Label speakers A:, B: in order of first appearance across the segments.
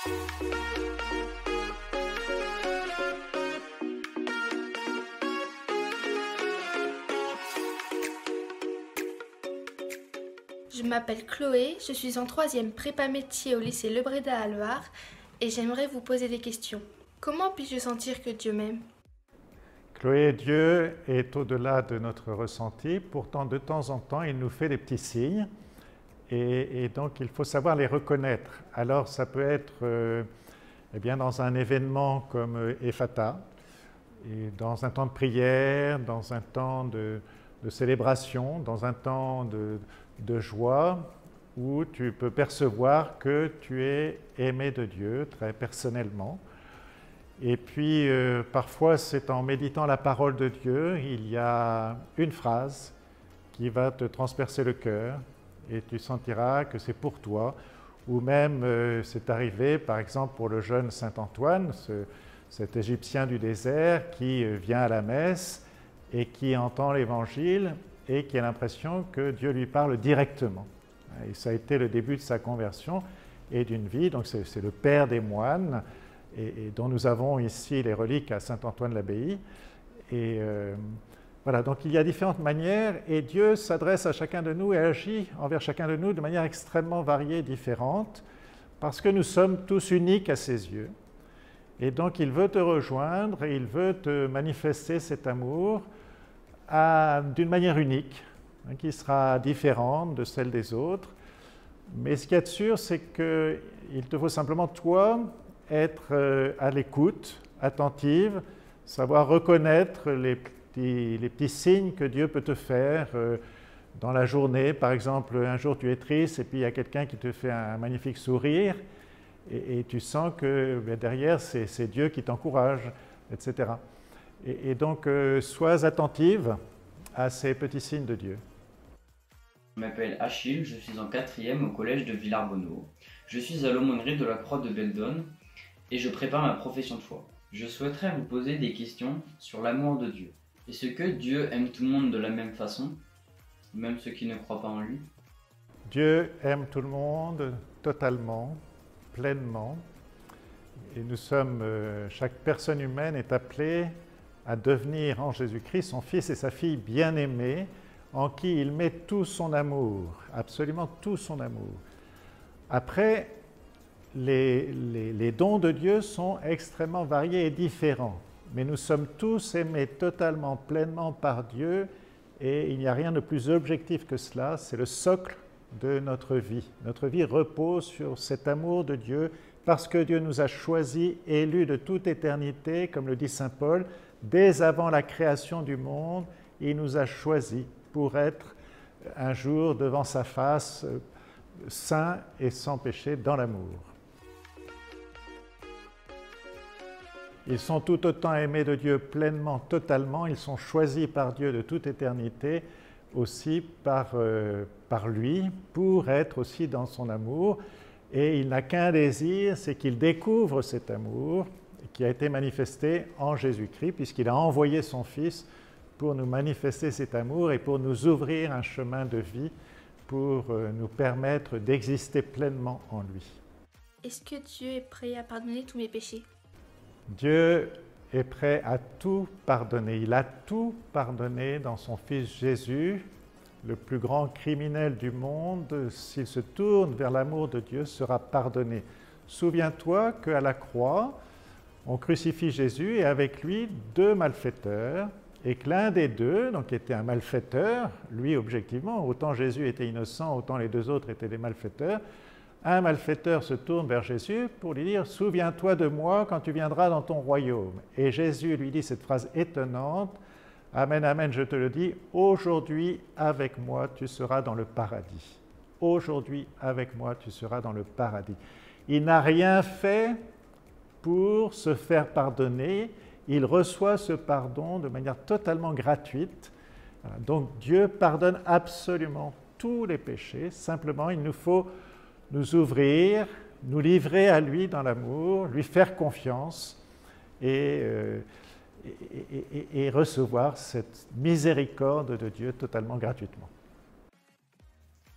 A: Je m'appelle Chloé, je suis en 3e prépa métier au lycée Le Bréda à Loire et j'aimerais vous poser des questions. Comment puis-je sentir que Dieu m'aime?
B: Chloé, Dieu est au-delà de notre ressenti, pourtant de temps en temps il nous fait des petits signes et donc il faut savoir les reconnaître. Alors ça peut être eh bien, dans un événement comme Ephata, et dans un temps de prière, dans un temps de célébration, dans un temps de joie, où tu peux percevoir que tu es aimé de Dieu très personnellement. Et puis parfois c'est en méditant la parole de Dieu, il y a une phrase qui va te transpercer le cœur et tu sentiras que c'est pour toi. Ou même c'est arrivé par exemple pour le jeune Saint Antoine, cet Égyptien du désert qui vient à la messe et qui entend l'Évangile et qui a l'impression que Dieu lui parle directement. Et ça a été le début de sa conversion et d'une vie, donc c'est le père des moines, et dont nous avons ici les reliques à Saint-Antoine-l'Abbaye. Et voilà, donc il y a différentes manières, et Dieu s'adresse à chacun de nous et agit envers chacun de nous de manière extrêmement variée et différente, parce que nous sommes tous uniques à ses yeux. Et donc il veut te rejoindre et il veut te manifester cet amour d'une manière unique, qui sera différente de celle des autres. Mais ce qu'il y a de sûr, c'est qu'il te faut simplement, toi, être à l'écoute, attentive, savoir reconnaître les petits signes que Dieu peut te faire dans la journée. Par exemple, un jour tu es triste et puis il y a quelqu'un qui te fait un magnifique sourire et tu sens que derrière c'est Dieu qui t'encourage, etc. Et donc sois attentive à ces petits signes de Dieu.
C: Je m'appelle Achille, je suis en 4e au collège de Villarbonneau. Je suis à l'aumônerie de la Croix de Beldonne et je prépare ma profession de foi. Je souhaiterais vous poser des questions sur l'amour de Dieu. Est-ce que Dieu aime tout le monde de la même façon, même ceux qui ne croient pas en lui?
B: Dieu aime tout le monde totalement, pleinement. Et nous sommes, chaque personne humaine est appelée à devenir en Jésus-Christ son fils et sa fille bien-aimés, en qui il met tout son amour, absolument tout son amour. Après, les dons de Dieu sont extrêmement variés et différents, mais nous sommes tous aimés totalement, pleinement par Dieu, et il n'y a rien de plus objectif que cela, c'est le socle de notre vie. Notre vie repose sur cet amour de Dieu, parce que Dieu nous a choisis, élus de toute éternité, comme le dit saint Paul, dès avant la création du monde, il nous a choisis pour être un jour devant sa face, saint et sans péché dans l'amour. Ils sont tout autant aimés de Dieu pleinement, totalement, ils sont choisis par Dieu de toute éternité, aussi par lui, pour être aussi dans son amour. Et il n'a qu'un désir, c'est qu'il découvre cet amour qui a été manifesté en Jésus-Christ, puisqu'il a envoyé son Fils pour nous manifester cet amour et pour nous ouvrir un chemin de vie, pour nous permettre d'exister pleinement en lui.
A: Est-ce que Dieu est prêt à pardonner tous mes péchés?
B: Dieu est prêt à tout pardonner. Il a tout pardonné dans son Fils Jésus, le plus grand criminel du monde. S'il se tourne vers l'amour de Dieu, sera pardonné. Souviens-toi qu'à la croix, on crucifie Jésus et avec lui 2 malfaiteurs, et que l'un des deux, donc était un malfaiteur, lui objectivement, autant Jésus était innocent, autant les 2 autres étaient des malfaiteurs, un malfaiteur se tourne vers Jésus pour lui dire « Souviens-toi de moi quand tu viendras dans ton royaume ». Et Jésus lui dit cette phrase étonnante « Amen, amen, je te le dis, aujourd'hui avec moi tu seras dans le paradis. Aujourd'hui avec moi tu seras dans le paradis ». Il n'a rien fait pour se faire pardonner, il reçoit ce pardon de manière totalement gratuite. Donc Dieu pardonne absolument tous les péchés, simplement il nous faut nous ouvrir, nous livrer à lui dans l'amour, lui faire confiance et recevoir cette miséricorde de Dieu totalement gratuitement.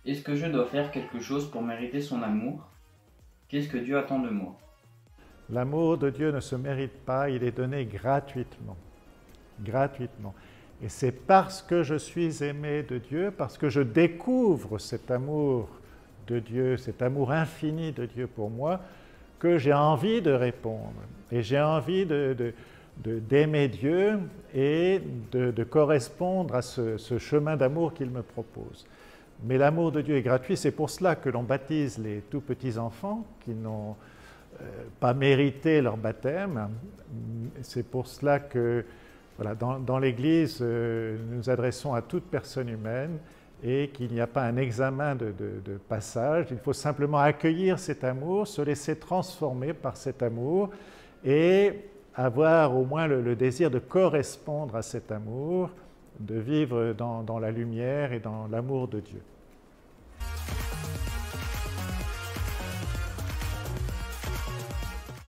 C: Est-ce que je dois faire quelque chose pour mériter son amour? Qu'est-ce que Dieu attend de moi?
B: L'amour de Dieu ne se mérite pas, il est donné gratuitement. Gratuitement. Et c'est parce que je suis aimé de Dieu, parce que je découvre cet amour de Dieu, cet amour infini de Dieu pour moi, que j'ai envie de répondre. Et j'ai envie d'aimer Dieu et de correspondre à ce chemin d'amour qu'il me propose. Mais l'amour de Dieu est gratuit, c'est pour cela que l'on baptise les tout petits enfants qui n'ont pas mérité leur baptême. C'est pour cela que voilà, dans l'Église, nous nous adressons à toute personne humaine et qu'il n'y a pas un examen de passage. Il faut simplement accueillir cet amour, se laisser transformer par cet amour et avoir au moins le désir de correspondre à cet amour, de vivre dans la lumière et dans l'amour de Dieu.